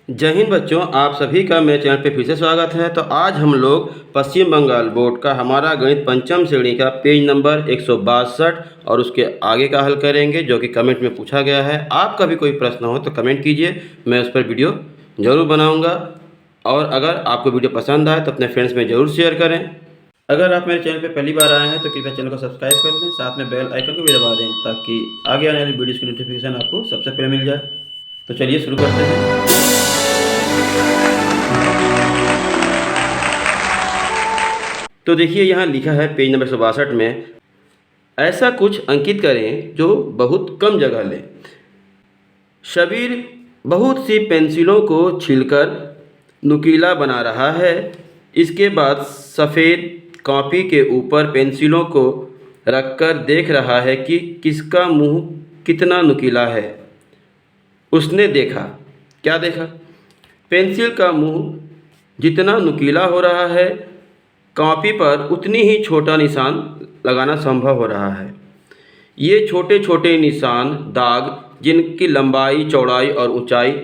जय हिंद बच्चों, आप सभी का मेरे चैनल पे फिर से स्वागत है। तो आज हम लोग पश्चिम बंगाल बोर्ड का हमारा गणित पंचम श्रेणी का पेज नंबर 162 और उसके आगे का हल करेंगे, जो कि कमेंट में पूछा गया है। आपका भी कोई प्रश्न हो तो कमेंट कीजिए, मैं उस पर वीडियो ज़रूर बनाऊँगा। और अगर आपको वीडियो पसंद आए तो अपने फ्रेंड्स में ज़रूर शेयर करें। अगर आप मेरे चैनल पर पहली बार आए हैं तो कृपया चैनल को सब्सक्राइब कर लें, साथ में बेल आइकन को भी दबा दें ताकि आगे आने वाली वीडियोज़ की नोटिफिकेशन आपको सबसे पहले मिल जाए। तो चलिए शुरू करते हैं। तो देखिए यहाँ लिखा है पेज नंबर 162 में, ऐसा कुछ अंकित करें जो बहुत कम जगह ले। शबीर बहुत सी पेंसिलों को छीलकर नुकीला बना रहा है। इसके बाद सफ़ेद कॉपी के ऊपर पेंसिलों को रखकर देख रहा है कि किसका मुंह कितना नुकीला है। उसने देखा, क्या देखा? पेंसिल का मुंह जितना नुकीला हो रहा है, कॉपी पर उतनी ही छोटा निशान लगाना संभव हो रहा है। ये छोटे छोटे निशान, दाग, जिनकी लंबाई, चौड़ाई और ऊंचाई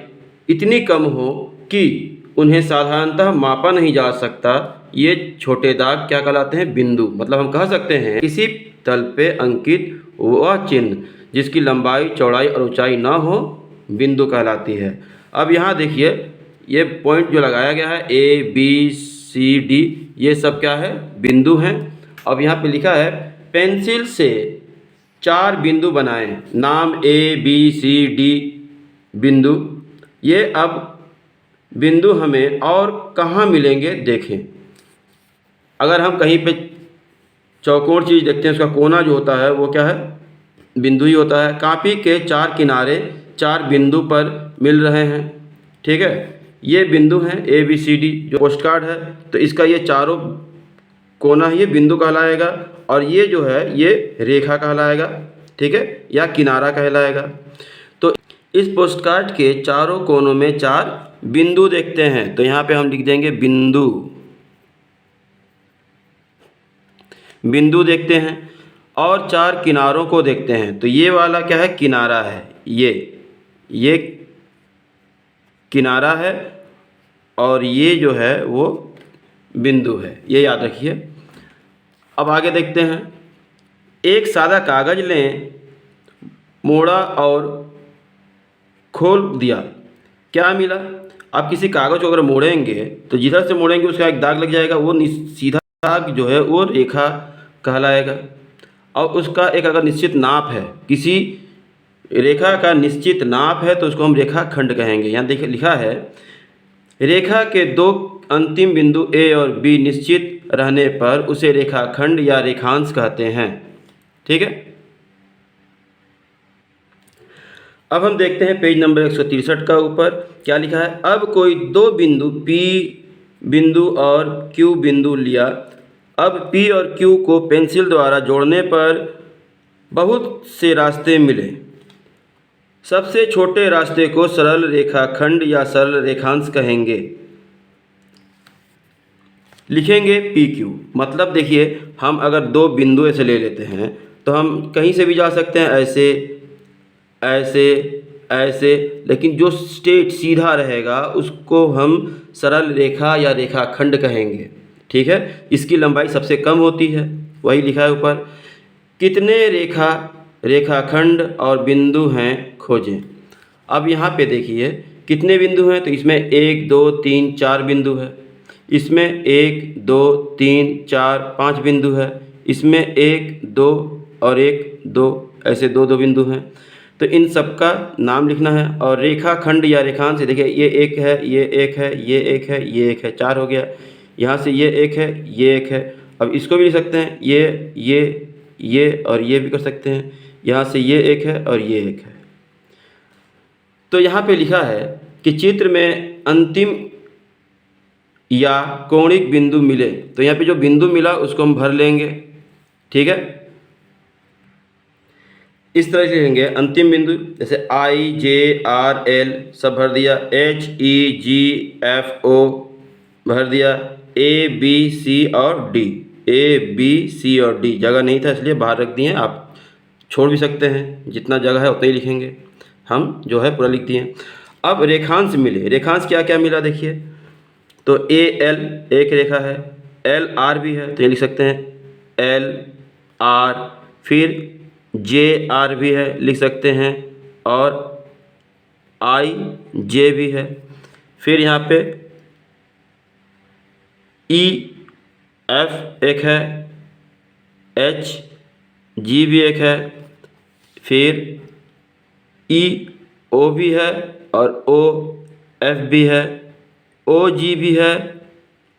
इतनी कम हो कि उन्हें साधारणतः मापा नहीं जा सकता, ये छोटे दाग क्या कहलाते हैं? बिंदु। मतलब हम कह सकते हैं किसी तल पे अंकित वह चिन्ह जिसकी लंबाई, चौड़ाई और ऊंचाई ना हो, बिंदु कहलाती है। अब यहाँ देखिए, ये पॉइंट जो लगाया गया है A, B, C, D, ये सब क्या है? बिंदु हैं। अब यहाँ पे लिखा है पेंसिल से 4 बिंदु बनाएं। नाम A, B, C, D बिंदु। ये अब बिंदु हमें और कहाँ मिलेंगे देखें। अगर हम कहीं पे चौकोर चीज़ देखते हैं, उसका कोना जो होता है वो क्या है? बिंदु ही होता है। कॉपी के 4 किनारे 4 बिंदु पर मिल रहे हैं, ठीक है। ये बिंदु हैं A, B, C, D। जो पोस्ट कार्ड है तो इसका ये चारों कोना ही ये बिंदु कहलाएगा, और ये जो है ये रेखा कहलाएगा, ठीक है, या किनारा कहलाएगा। तो इस पोस्ट कार्ड के चारों कोनों में 4 बिंदु देखते हैं, तो यहाँ पे हम लिख देंगे बिंदु। बिंदु देखते हैं और 4 किनारों को देखते हैं, तो ये वाला क्या है? किनारा है। ये किनारा है और ये जो है वो बिंदु है, ये याद रखिए। अब आगे देखते हैं। एक सादा कागज़ लें, मोड़ा और खोल दिया, क्या मिला? आप किसी कागज़ को अगर मोड़ेंगे तो जिधर से मोड़ेंगे उसका एक दाग लग जाएगा, वो सीधा दाग जो है वो रेखा कहलाएगा। और उसका एक अगर निश्चित नाप है, किसी रेखा का निश्चित नाप है तो उसको हम रेखाखंड कहेंगे। यहाँ देखिए लिखा है, रेखा के 2 अंतिम बिंदु A और B निश्चित रहने पर उसे रेखाखंड या रेखांश कहते हैं, ठीक है। अब हम देखते हैं पेज नंबर 163 का ऊपर क्या लिखा है। अब कोई 2 बिंदु P बिंदु और Q बिंदु लिया। अब P और Q को पेंसिल द्वारा जोड़ने पर बहुत से रास्ते मिले। सबसे छोटे रास्ते को सरल रेखाखंड या सरल रेखांश कहेंगे। लिखेंगे PQ। मतलब देखिए, हम अगर 2 बिंदु ऐसे ले लेते हैं तो हम कहीं से भी जा सकते हैं, ऐसे ऐसे ऐसे, लेकिन जो स्ट्रेट सीधा रहेगा उसको हम सरल रेखा या रेखाखंड कहेंगे, ठीक है। इसकी लंबाई सबसे कम होती है, वही लिखा है ऊपर। कितने रेखाखंड और बिंदु हैं खोजें। अब यहाँ पे देखिए कितने बिंदु हैं, तो इसमें 1, 2, 3, 4 बिंदु है। इसमें 1, 2, 3, 4, 5 बिंदु है। इसमें 1, 2 और 1, 2 ऐसे 2 बिंदु हैं। तो इन सब का नाम लिखना है। और रेखाखंड या रेखांश देखिए, ये 1 है, ये 1 है, ये 1 है, ये 1 है, 4 हो गया। यहाँ से ये 1 है, ये 1 है। अब इसको भी लिख सकते हैं, ये और ये भी कर सकते हैं। यहाँ से ये 1 है और ये 1 है। तो यहाँ पे लिखा है कि चित्र में अंतिम या कोणिक बिंदु मिले, तो यहाँ पे जो बिंदु मिला उसको हम भर लेंगे, ठीक है। इस तरह से लिखेंगे अंतिम बिंदु, जैसे I, J, R, L सब भर दिया, H, E, G, F, O भर दिया, A, B, C और D। A, B, C और D जगह नहीं था इसलिए बाहर रख दिए। आप छोड़ भी सकते हैं, जितना जगह है उतना ही लिखेंगे, हम जो है पूरा लिख दिए। अब रेखांश मिले, रेखांश क्या क्या मिला देखिए, तो ए एल एक रेखा है, एल आर भी है, तो ये लिख सकते हैं एल आर, फिर जे आर भी है लिख सकते हैं, और आई जे भी है, फिर यहाँ पे ई एफ एक है, एच जी भी एक है, फिर ई ओ भी है, और ओ एफ भी है, ओ जी भी है,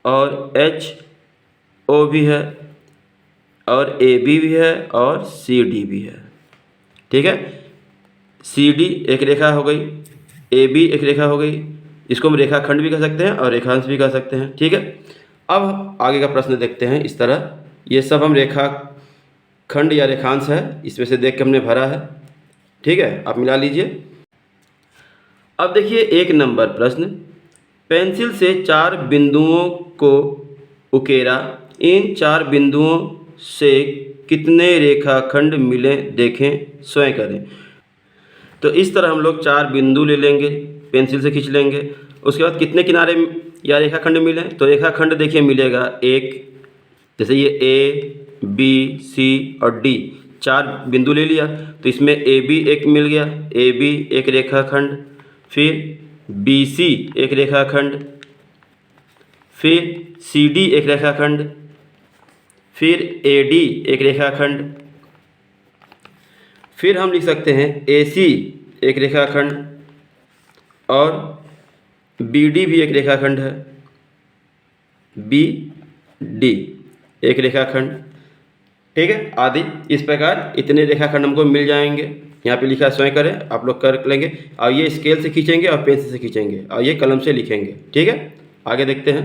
और एच ओ भी है, और ए बी भी है, और सी डी भी है। ठीक है, सी डी एक रेखा हो गई, ए बी एक रेखा हो गई, इसको हम रेखाखंड भी कह सकते हैं और रेखांश भी कह सकते हैं। ठीक है, अब आगे का प्रश्न देखते हैं इस तरह, ये सब हम रेखाखंड या रेखांश है, इसमें से देख के हमने भरा है। ठीक है, आप मिला लीजिए। अब देखिए 1 नंबर प्रश्न, पेंसिल से 4 बिंदुओं को उकेरा, इन 4 बिंदुओं से कितने रेखाखंड मिले देखें, स्वयं करें। तो इस तरह हम लोग 4 बिंदु ले लेंगे, पेंसिल से खींच लेंगे, उसके बाद कितने किनारे या रेखाखंड मिले, तो रेखाखंड देखिए मिलेगा एक, जैसे ये ए बी सी और डी 4 बिंदु ले लिया, तो इसमें ए बी एक मिल गया, ए बी एक रेखाखंड, फिर बी सी एक रेखाखंड, फिर सी डी एक रेखाखंड, फिर ए डी एक रेखाखंड, फिर हम लिख सकते हैं ए सी एक रेखाखंड, और बी डी भी एक रेखाखंड है, बी डी एक रेखाखंड। ठीक है, आदि इस प्रकार इतने रेखाखंड हमको मिल जाएंगे। यहाँ पे लिखा स्वयं करें, आप लोग कर लेंगे, और ये स्केल से खींचेंगे और पेंसिल से खींचेंगे, और ये कलम से लिखेंगे। ठीक है, आगे देखते हैं।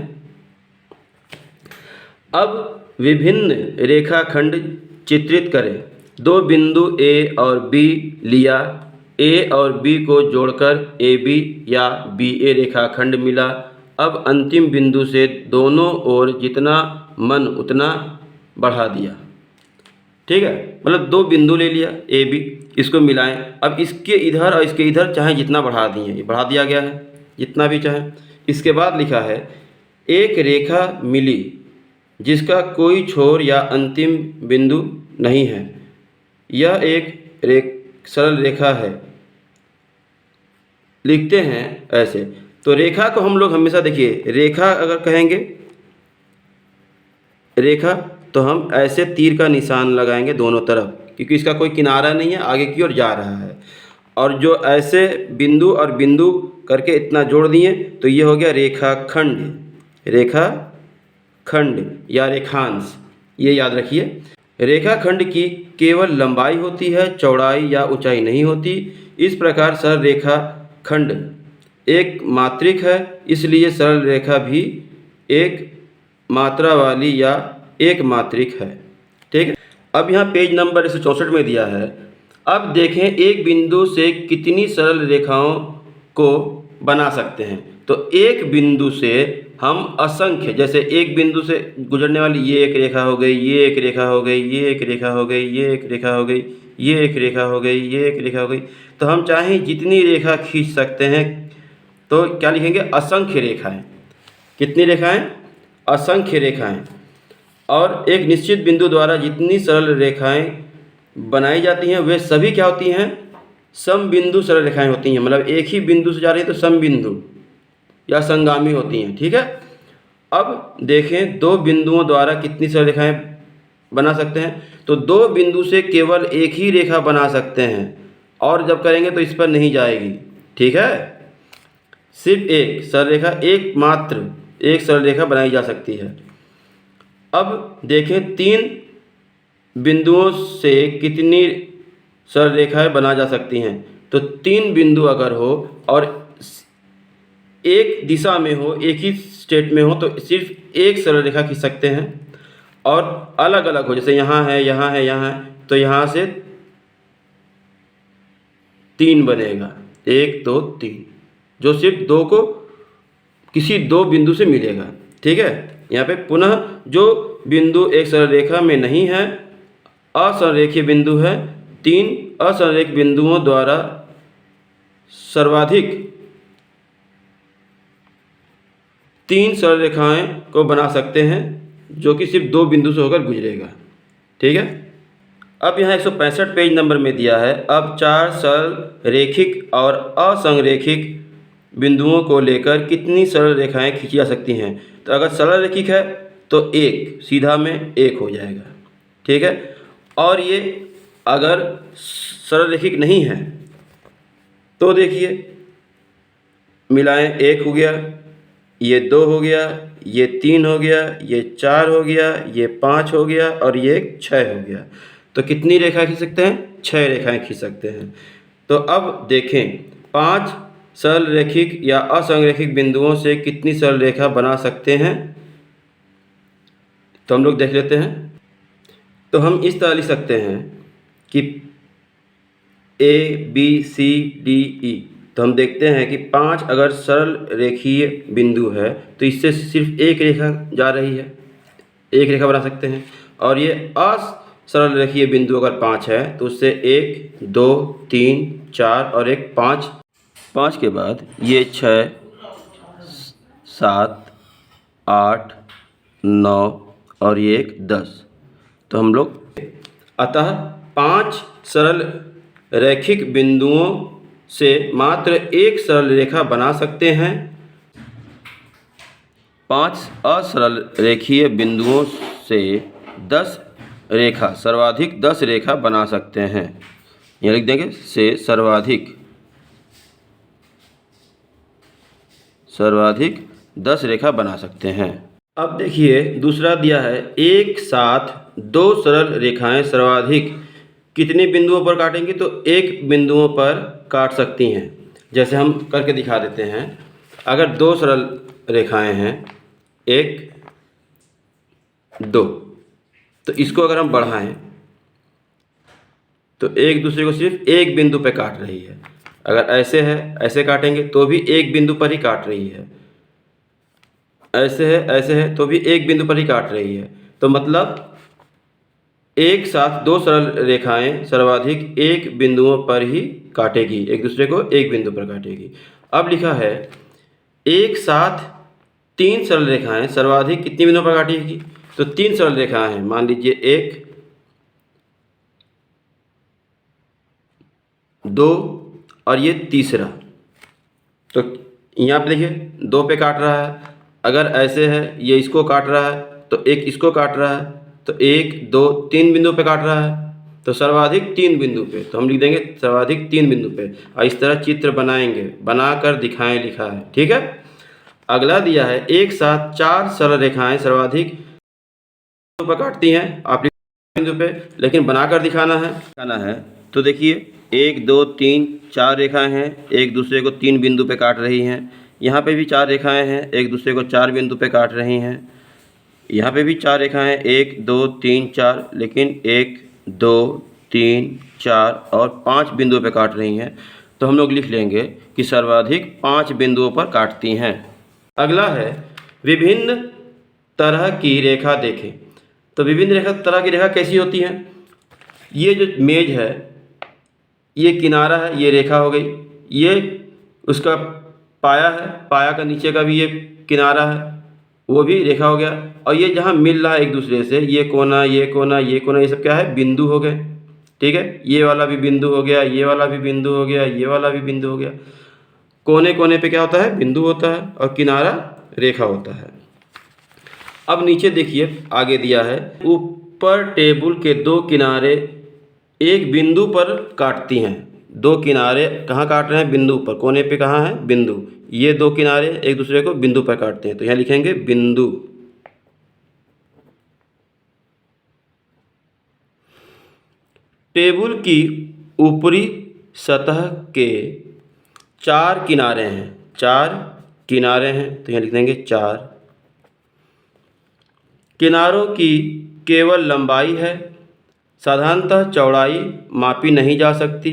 अब विभिन्न रेखाखंड चित्रित करें। 2 बिंदु ए और बी लिया, ए और बी को जोड़कर ए बी या बी ए रेखाखंड मिला। अब अंतिम बिंदु से दोनों ओर जितना मन उतना बढ़ा दिया। ठीक है, मतलब 2 बिंदु ले लिया ए बी, इसको मिलाएं, अब इसके इधर और इसके इधर चाहे जितना बढ़ा दिए, ये बढ़ा दिया गया है जितना भी चाहे। इसके बाद लिखा है एक रेखा मिली जिसका कोई छोर या अंतिम बिंदु नहीं है, यह एक सरल रेखा है, लिखते हैं ऐसे। तो रेखा को हम लोग हमेशा देखिए, रेखा अगर कहेंगे रेखा, तो हम ऐसे तीर का निशान लगाएंगे दोनों तरफ, क्योंकि इसका कोई किनारा नहीं है, आगे की ओर जा रहा है। और जो ऐसे बिंदु और बिंदु करके इतना जोड़ दिए, तो ये हो गया रेखाखंड, रेखाखंड या रेखांश, ये याद रखिए। रेखाखंड की केवल लंबाई होती है, चौड़ाई या ऊंचाई नहीं होती। इस प्रकार सरल रेखाखंड एक मात्रिक है, इसलिए सरल रेखा भी एक मात्रा वाली या एक मात्रिक है। ठीक है, अब यहाँ पेज नंबर 164 में दिया है। अब देखें एक बिंदु से कितनी सरल रेखाओं को बना सकते हैं। तो एक बिंदु से हम असंख्य, जैसे एक बिंदु से गुजरने वाली ये एक रेखा हो गई, ये एक रेखा हो गई, ये एक रेखा हो गई, ये एक रेखा हो गई, ये एक रेखा हो गई, ये एक रेखा हो गई, तो हम चाहें जितनी रेखा खींच सकते हैं। तो क्या लिखेंगे, असंख्य रेखाएं। कितनी रेखाएं, असंख्य रेखाएं। और एक निश्चित बिंदु द्वारा जितनी सरल रेखाएं बनाई जाती हैं वे सभी क्या होती हैं, सम बिंदु सरल रेखाएं होती हैं। मतलब एक ही बिंदु से जा रही है तो सम बिंदु या संगामी होती हैं। ठीक है, अब देखें 2 बिंदुओं द्वारा कितनी सरल रेखाएं बना सकते हैं। तो 2 बिंदु से केवल एक ही रेखा बना सकते हैं, और जब करेंगे तो इस पर नहीं जाएगी। ठीक है, सिर्फ एक सरल रेखा, एकमात्र एक सरल रेखा बनाई जा सकती है। अब देखें 3 बिंदुओं से कितनी सरल रेखाएं बना जा सकती हैं। तो 3 बिंदु अगर हो और एक दिशा में हो, एक ही स्टेट में हो, तो सिर्फ एक सरल रेखा खींच सकते हैं। और अलग अलग हो, जैसे यहाँ है, यहाँ है, यहाँ है, तो यहाँ से 3 बनेगा, 1 2 3, जो सिर्फ 2 को किसी 2 बिंदु से मिलेगा। ठीक है, यहाँ पे पुनः जो बिंदु एक सरल रेखा में नहीं है, असंरेखीय बिंदु है। 3 असंरेखीय बिंदुओं द्वारा सर्वाधिक 3 सरल रेखाएं को बना सकते हैं जो कि सिर्फ 2 बिंदु से होकर गुजरेगा। ठीक है। अब यहाँ 165 पेज नंबर में दिया है, अब 4 सरल रेखिक और असंरेखिक बिंदुओं को लेकर कितनी सरल रेखाएं खींची जा सकती हैं। तो अगर सरल रेखिक है तो 1 सीधा में 1 हो जाएगा। ठीक है। और ये अगर सरल रेखिक नहीं है तो देखिए मिलाएं, 1 हो गया, ये 2 हो गया, ये 3 हो गया, ये 4 हो गया, ये 5 हो गया और ये 6 हो गया। तो कितनी रेखाएं खींच सकते हैं? 6 रेखाएं खींच सकते हैं। तो अब देखें 5 सरल रेखिक या असंरेखिक बिंदुओं से कितनी सरल रेखा बना सकते हैं। तो हम लोग देख लेते हैं। तो हम इस तरह लिख सकते हैं कि ABCDE। तो हम देखते हैं कि 5 अगर सरल रेखीय बिंदु है तो इससे सिर्फ एक रेखा जा रही है, एक रेखा बना सकते हैं। और ये असरल रेखीय बिंदु अगर 5 है तो उससे 1 2 3 4 और एक 5, 5 के बाद ये 6 7 8 9 और ये एक 10। तो हम लोग अतः 5 सरल रैखिक बिंदुओं से मात्र एक सरल रेखा बना सकते हैं। 5 असरल रेखीय बिंदुओं से 10 रेखा, सर्वाधिक 10 रेखा बना सकते हैं। यहाँ लिख देंगे से सर्वाधिक 10 रेखा बना सकते हैं। अब देखिए दूसरा दिया है, एक साथ 2 सरल रेखाएं सर्वाधिक कितने बिंदुओं पर काटेंगी। तो 1 बिंदुओं पर काट सकती हैं। जैसे हम करके दिखा देते हैं। अगर 2 सरल रेखाएं हैं 1 2, तो इसको अगर हम बढ़ाएं तो एक दूसरे को सिर्फ एक बिंदु पे काट रही है। अगर ऐसे है ऐसे काटेंगे तो भी एक बिंदु पर ही काट रही है, ऐसे है तो भी एक बिंदु पर ही काट रही है। तो मतलब एक साथ 2 सरल रेखाएं सर्वाधिक एक बिंदुओं पर ही काटेगी, एक दूसरे को एक बिंदु पर काटेगी। अब लिखा है एक साथ 3 सरल रेखाएं सर्वाधिक कितनी बिंदुओं पर काटेगी। तो 3 सरल रेखाएं हैं, मान लीजिए 1 2 और ये तीसरा। तो यहाँ पे देखिए 2 पे काट रहा है। अगर ऐसे है ये इसको काट रहा है तो एक इसको काट रहा है, तो 1 2 3 बिंदु पे काट रहा है। तो सर्वाधिक 3 बिंदु पे, तो हम लिख देंगे सर्वाधिक 3 बिंदु पे। और इस तरह चित्र बनाएंगे, बनाकर दिखाएं, लिखा है। ठीक है। अगला दिया है एक साथ 4 सरल रेखाएं सर्वाधिक पर काटती हैं। आप बिंदु पे, लेकिन बनाकर दिखाना है। तो देखिए 1 2 3 4 रेखाएं हैं, एक दूसरे को 3 बिंदु पे काट रही हैं। यहाँ पे भी 4 रेखाएं हैं, एक दूसरे को 4 बिंदु पे काट रही हैं। यहाँ पे भी 4 रेखाएं 1 2 3 4, लेकिन 1 2 3 4 और 5 बिंदुओं पे काट रही हैं। तो हम लोग लिख लेंगे कि सर्वाधिक 5 बिंदुओं पर काटती हैं। अगला है विभिन्न तरह की रेखा देखें। तो विभिन्न तरह की रेखा कैसी होती हैं। ये जो मेज है, ये किनारा है, ये रेखा हो गई। ये उसका पाया है, पाया का नीचे का भी ये किनारा है, वो भी रेखा हो गया। और ये जहाँ मिल रहा है एक दूसरे से, ये कोना ये कोना ये कोना, ये सब क्या है, बिंदु हो गए। ठीक है। ये वाला भी बिंदु हो गया, ये वाला भी बिंदु हो गया, ये वाला भी बिंदु हो गया। कोने कोने पे क्या होता है, बिंदु होता है, और किनारा रेखा होता है। अब नीचे देखिए आगे दिया है, ऊपर टेबल के 2 किनारे एक बिंदु पर काटती हैं। 2 किनारे कहाँ काट रहे हैं, बिंदु पर। कोने पे कहाँ है, बिंदु। ये 2 किनारे एक दूसरे को बिंदु पर काटते हैं, तो यहाँ लिखेंगे बिंदु। टेबल की ऊपरी सतह के 4 किनारे हैं, 4 किनारे हैं, तो यहाँ लिख देंगे 4। किनारों की केवल लंबाई है, साधारणतः चौड़ाई मापी नहीं जा सकती।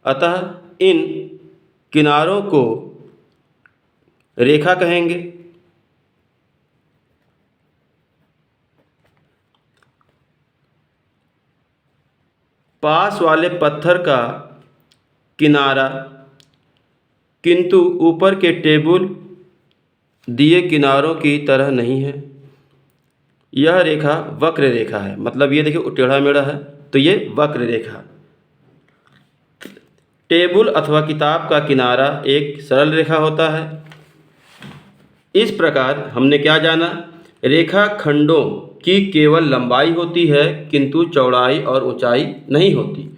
अतः इन किनारों को रेखा कहेंगे। पास वाले पत्थर का किनारा किंतु ऊपर के टेबल दिए किनारों की तरह नहीं है। यह रेखा वक्र रेखा है, मतलब ये देखिए टेढ़ा मेढ़ा है, तो ये वक्र रेखा। टेबल अथवा किताब का किनारा एक सरल रेखा होता है। इस प्रकार हमने क्या जाना, रेखा खंडों की केवल लंबाई होती है किंतु चौड़ाई और ऊंचाई नहीं होती।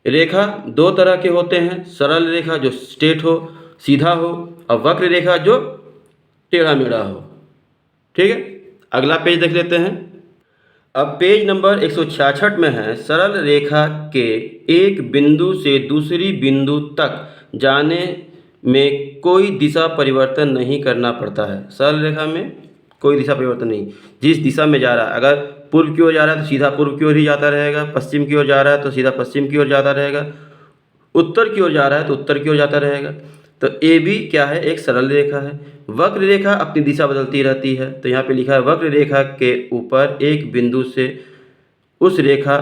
रेखा दो तरह के होते हैं, सरल रेखा जो स्ट्रेट हो, सीधा हो, और वक्र रेखा जो टेढ़ा मेढ़ा हो। ठीक है, अगला पेज देख लेते हैं। अब पेज नंबर 166 में है, सरल रेखा के एक बिंदु से दूसरी बिंदु तक जाने में कोई दिशा परिवर्तन नहीं करना पड़ता है। सरल रेखा में कोई दिशा परिवर्तन नहीं, जिस दिशा में जा रहा है, अगर पूर्व की ओर जा रहा है तो सीधा पूर्व की ओर ही जाता रहेगा, पश्चिम की ओर जा रहा है तो सीधा पश्चिम की ओर जाता रहेगा, उत्तर की ओर जा रहा है तो उत्तर की ओर जाता रहेगा। तो ए बी क्या है, एक सरल रेखा है। वक्र रेखा अपनी दिशा बदलती रहती है, तो यहाँ पे लिखा है वक्र रेखा के ऊपर एक बिंदु से उस रेखा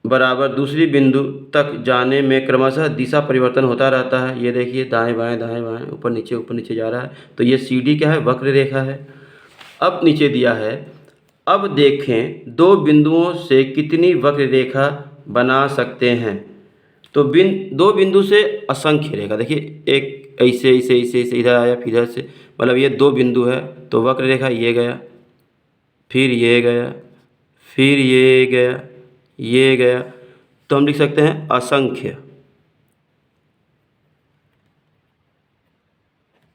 बराबर दूसरी बिंदु तक जाने में क्रमशः दिशा परिवर्तन होता रहता है। ये देखिए दाएं बाएं ऊपर नीचे जा रहा है, तो ये सी डी क्या है, वक्र रेखा है। अब नीचे दिया है, अब देखें दो बिंदुओं से कितनी वक्र रेखा बना सकते हैं। तो दो बिंदु से असंख्य रेखा, देखिए एक ऐसे इधर आया, फिर इधर से, मतलब ये दो बिंदु है, तो वक्र रेखा ये गया, फिर ये गया, फिर ये गया, ये गया, तो हम लिख सकते हैं असंख्य।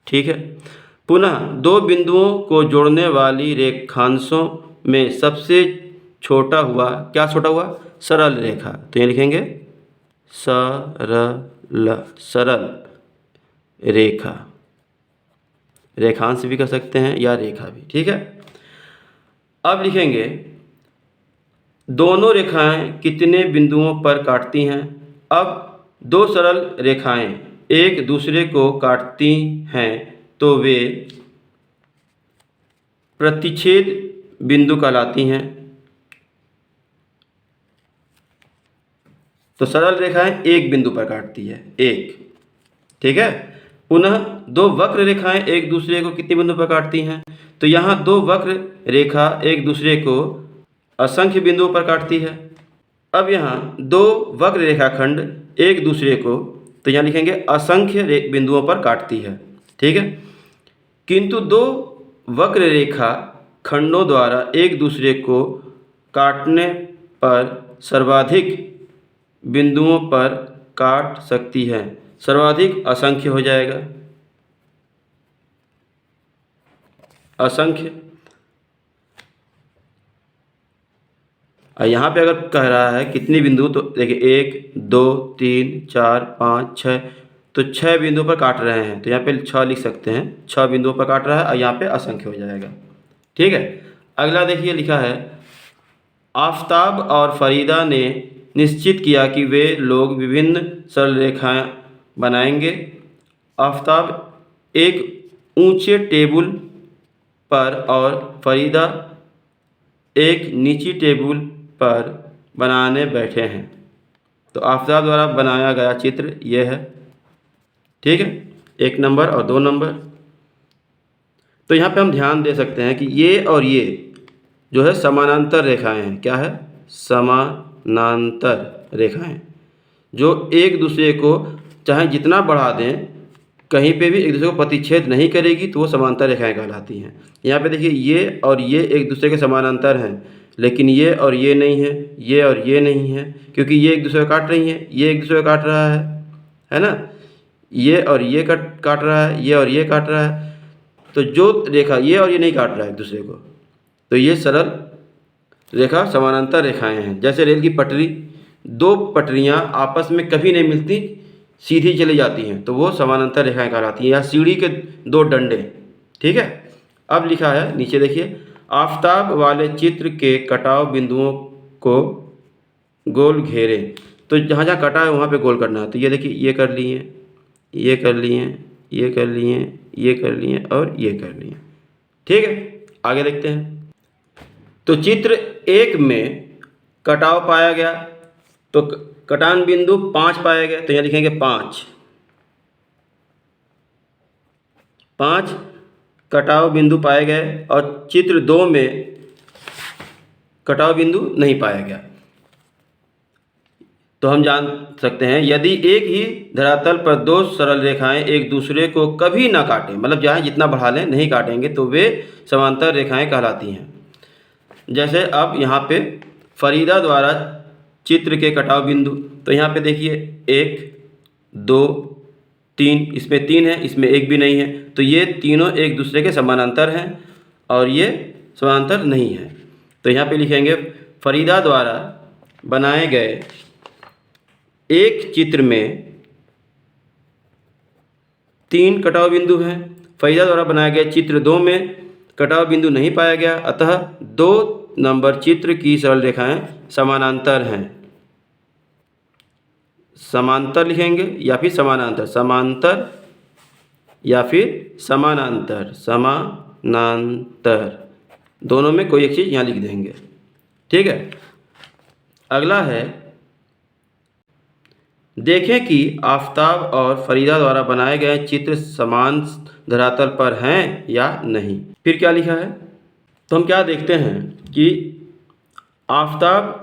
ठीक है, पुनः दो बिंदुओं को जोड़ने वाली रेखांशों में सबसे छोटा हुआ, क्या छोटा हुआ, सरल रेखा, तो ये लिखेंगे सरल रेखा, रेखांश भी कर सकते हैं या रेखा भी। ठीक है, अब लिखेंगे दोनों रेखाएं कितने बिंदुओं पर काटती हैं। अब दो सरल रेखाएं एक दूसरे को काटती हैं तो वे प्रतिच्छेद बिंदु कहलाती हैं। तो सरल रेखाएं एक बिंदु पर काटती है, एक। ठीक है, पुनः दो वक्र रेखाएं एक दूसरे को कितने बिंदु पर काटती हैं, तो यहाँ दो वक्र रेखा एक दूसरे को असंख्य बिंदुओं पर काटती है। अब यहाँ दो वक्र रेखाखंड एक दूसरे को, तो यहाँ लिखेंगे असंख्य बिंदुओं पर काटती है। ठीक है, किंतु दो वक्र रेखा खंडों द्वारा एक दूसरे को काटने पर सर्वाधिक बिंदुओं पर काट सकती है। सर्वाधिक असंख्य हो जाएगा, असंख्य। और यहाँ पे अगर कह रहा है कितनी बिंदु, तो देखिए 1 2 3 4 5 6, तो 6 बिंदुओं पर काट रहे हैं, तो यहाँ पे 6 लिख सकते हैं, 6 बिंदुओं पर काट रहा है, और यहाँ पे असंख्य हो जाएगा। ठीक है, अगला देखिए लिखा है, आफताब और फरीदा ने निश्चित किया कि वे लोग विभिन्न सरल रेखाएं बनाएंगे। आफताब एक ऊंचे टेबल पर और फरीदा एक नीची टेबल पर बनाने बैठे हैं। तो आफताब द्वारा बनाया गया चित्र यह है। ठीक है, 1 नंबर और 2 नंबर। तो यहाँ पे हम ध्यान दे सकते हैं कि ये और ये जो है समानांतर रेखाएं हैं। क्या है, समानांतर रेखाएं, जो एक दूसरे को चाहे जितना बढ़ा दें, कहीं पे भी एक दूसरे को प्रतिच्छेद नहीं करेगी, तो वो समांतर रेखाएं कहलाती हैं। यहाँ पे देखिए ये और ये एक दूसरे के समानांतर हैं, लेकिन ये और ये नहीं है, ये और ये नहीं है, क्योंकि ये एक दूसरे को काट रही हैं, ये एक दूसरे को काट रहा है ना, ये और ये काट रहा है, ये और ये काट रहा है। तो जो रेखा ये और ये नहीं काट रहा है एक दूसरे को, तो ये सरल रेखा समानांतर रेखाएं हैं। जैसे रेल की पटरी, दो पटरियां आपस में कभी नहीं मिलती, सीधी चली जाती हैं, तो वो समानांतर रेखाएं कहलाती हैं, या सीढ़ी के दो डंडे। ठीक है, अब लिखा है नीचे देखिए, आफताब वाले चित्र के कटाव बिंदुओं को गोल घेरें। तो जहाँ जहाँ कटा है वहाँ पे गोल करना है। तो ये देखिए, ये कर लिए, ये कर लिए, ये कर लिए, ये कर लिए और ये कर लिए। ठीक है, आगे देखते हैं। तो चित्र 1 में कटाव पाया गया, तो कटान बिंदु 5 पाया गया, तो यहाँ लिखेंगे 5, कटाव बिंदु पाए गए और चित्र 2 में कटाव बिंदु नहीं पाया गया। तो हम जान सकते हैं यदि एक ही धरातल पर दो सरल रेखाएं एक दूसरे को कभी ना काटें, मतलब जहाँ जितना बढ़ा लें नहीं काटेंगे, तो वे समांतर रेखाएं कहलाती हैं। जैसे अब यहाँ पे फरीदा द्वारा चित्र के कटाव बिंदु, तो यहाँ पे देखिए 1 2 3, इसमें 3 है, इसमें 1 भी नहीं है, तो ये तीनों एक दूसरे के समानांतर हैं और ये समानांतर नहीं है। तो यहाँ पे लिखेंगे फरीदा द्वारा बनाए गए एक चित्र में 3 कटाव बिंदु हैं। फरीदा द्वारा बनाए गए चित्र 2 में कटाव बिंदु नहीं पाया गया, अतः 2 नंबर चित्र की सरल रेखाएं समानांतर हैं। समांतर लिखेंगे या फिर समानांतर, समांतर या फिर समानांतर, समानांतर, दोनों में कोई एक चीज़ यहाँ लिख देंगे। ठीक है। अगला है, देखें कि आफताब और फरीदा द्वारा बनाए गए चित्र समान धरातल पर हैं या नहीं। फिर क्या लिखा है, तो हम क्या देखते हैं कि आफताब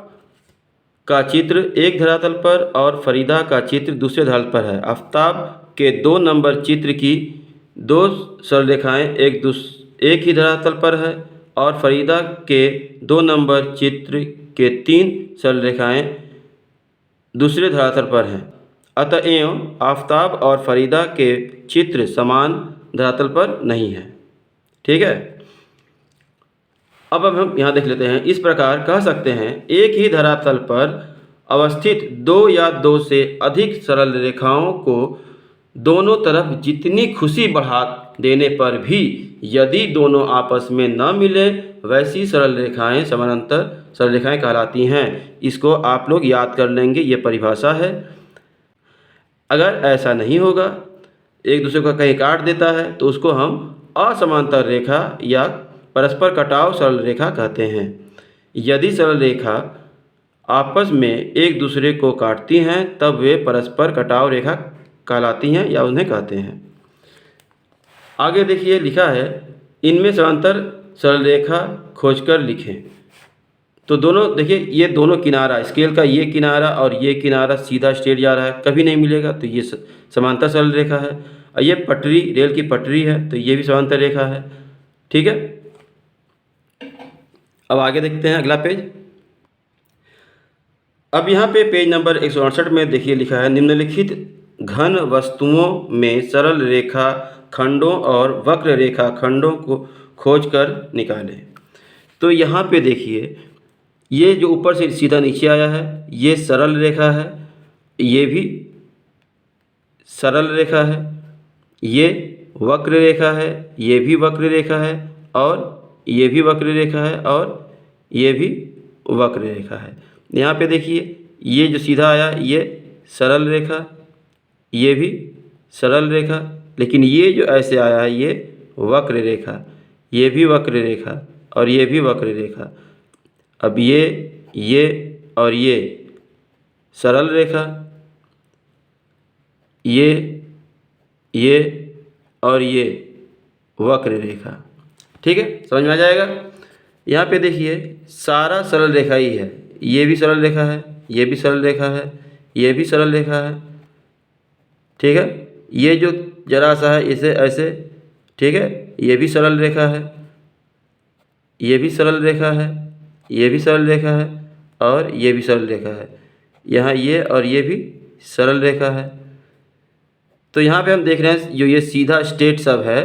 का चित्र एक धरातल पर और फरीदा का चित्र दूसरे धरातल पर है। आफताब के 2 नंबर चित्र की 2 सरल रेखाएं एक ही धरातल पर है और फरीदा के 2 नंबर चित्र के 3 सरल रेखाएं दूसरे धरातल पर हैं। अतएव आफताब और फरीदा के चित्र समान धरातल पर नहीं है। ठीक है। अब हम यहाँ देख लेते हैं। इस प्रकार कह सकते हैं एक ही धरातल पर अवस्थित 2 या 2 से अधिक सरल रेखाओं को दोनों तरफ जितनी खुशी बढ़ा देने पर भी यदि दोनों आपस में न मिले वैसी सरल रेखाएं समानांतर सरल रेखाएं कहलाती हैं। इसको आप लोग याद कर लेंगे, ये परिभाषा है। अगर ऐसा नहीं होगा, एक दूसरे को कहीं काट देता है, तो उसको हम असमांतर रेखा या परस्पर कटाव सरल रेखा कहते हैं। यदि सरल रेखा आपस में एक दूसरे को काटती हैं तब वे परस्पर कटाव रेखा कहलाती हैं या उन्हें कहते हैं। आगे देखिए लिखा है, इनमें समांतर सरल रेखा खोजकर लिखें। तो दोनों देखिए, ये दोनों किनारा, स्केल का ये किनारा और ये किनारा सीधा स्ट्रेट जा रहा है, कभी नहीं मिलेगा, तो ये समांतर सरल रेखा है। और ये पटरी, रेल की पटरी है, तो ये भी समांतर रेखा है। ठीक है। अब आगे देखते हैं अगला पेज। अब यहाँ पे पेज नंबर 168 में देखिए लिखा है, निम्नलिखित घन वस्तुओं में सरल रेखा खंडों और वक्र रेखा खंडों को खोजकर निकालें। तो यहाँ पे देखिए, ये जो ऊपर से सीधा नीचे आया है ये सरल रेखा है, ये भी सरल रेखा है, ये वक्र रेखा है, ये भी वक्र रेखा है, और ये भी वक्र रेखा है, और ये भी वक्र रेखा है। यहाँ पे देखिए, ये जो सीधा आया ये सरल रेखा, ये भी सरल रेखा, लेकिन ये जो ऐसे आया है ये वक्र रेखा, ये भी वक्र रेखा, और ये भी वक्र रेखा। अब ये और ये सरल रेखा, ये और ये वक्र रेखा। ठीक है, समझ में आ जाएगा। यहाँ पे देखिए सारा सरल रेखा ही है, ये भी सरल रेखा है, ये भी सरल रेखा है, ये भी सरल रेखा है। ठीक है, ये जो जरा सा है इसे ऐसे, ठीक है, ये भी सरल रेखा है, ये भी सरल रेखा है, ये भी सरल रेखा है, और ये भी सरल रेखा है। यहाँ ये और ये भी सरल रेखा है। तो यहाँ पे हम देख रहे हैं जो ये सीधा स्ट्रेट सब है,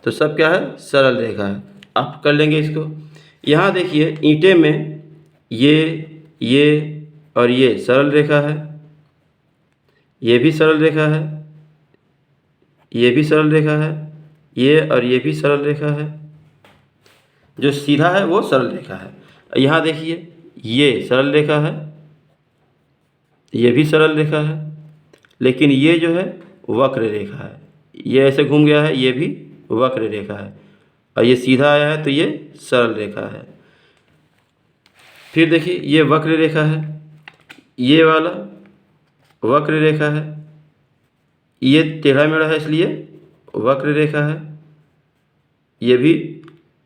तो सब क्या है, सरल रेखा है। आप कर लेंगे इसको। यहाँ देखिए ईंटे में ये और ये सरल रेखा है, ये भी सरल रेखा है, ये भी सरल रेखा है, ये और ये भी सरल रेखा है। जो सीधा है वो सरल रेखा है। यहाँ देखिए ये सरल रेखा है, ये भी सरल रेखा है, लेकिन ये जो है वक्र रेखा है, ये ऐसे घूम गया है, ये भी वक्र रेखा है, और ये सीधा आया है तो ये सरल रेखा है। फिर देखिए ये वक्र रेखा है, ये वाला वक्र रेखा है, ये टेढ़ा मेढ़ा है इसलिए वक्र रेखा है, ये भी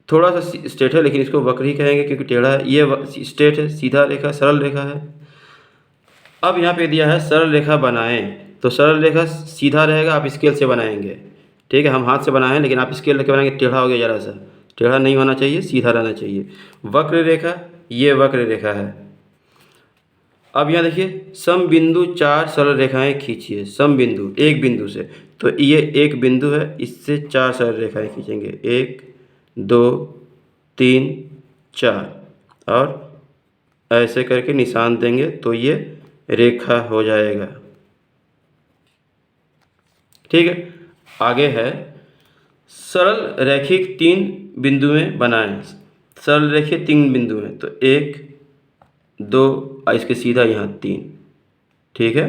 थोड़ा सा स्ट्रेट है, लेकिन इसको वक्र ही कहेंगे क्योंकि टेढ़ा है। ये स्ट्रेट है, सीधा रेखा, सरल रेखा है। अब यहाँ पे दिया है सरल रेखा बनाएं, तो सरल रेखा सीधा रहेगा, आप स्केल से बनाएंगे। ठीक है, हम हाथ से बनाएं, लेकिन आप स्केल लेके बनाएंगे, टेढ़ा हो गया ज़रा सा, टेढ़ा नहीं होना चाहिए, सीधा रहना चाहिए। वक्र रेखा, ये वक्र रेखा है। अब यहाँ देखिए, सम बिंदु 4 सरल रेखाएं खींचिए। सम बिंदु, एक बिंदु से, तो ये एक बिंदु है, इससे 4 सरल रेखाएं खींचेंगे, 1 2 3 4, और ऐसे करके निशान देंगे तो ये रेखा हो जाएगा। ठीक है, आगे है सरल रैखिक 3 बिंदुएं बनाएं। सरल रेखिक 3 बिंदु हैं, तो 1 2 और इसके सीधा यहाँ 3। ठीक है,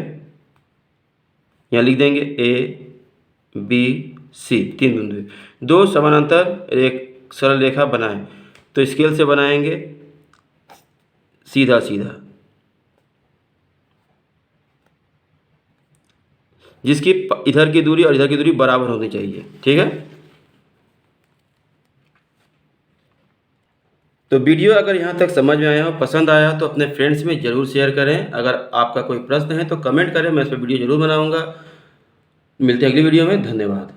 यहाँ लिख देंगे ए बी सी, 3 बिंदु। 2 समानांतर सरल रेखा बनाएं, तो स्केल से बनाएंगे, सीधा सीधा, जिसकी इधर की दूरी और इधर की दूरी बराबर होनी चाहिए। ठीक है, तो वीडियो अगर यहाँ तक समझ में आया हो, पसंद आया, तो अपने फ्रेंड्स में ज़रूर शेयर करें। अगर आपका कोई प्रश्न है तो कमेंट करें, मैं इस पर वीडियो ज़रूर बनाऊँगा। मिलते हैं अगली वीडियो में, धन्यवाद।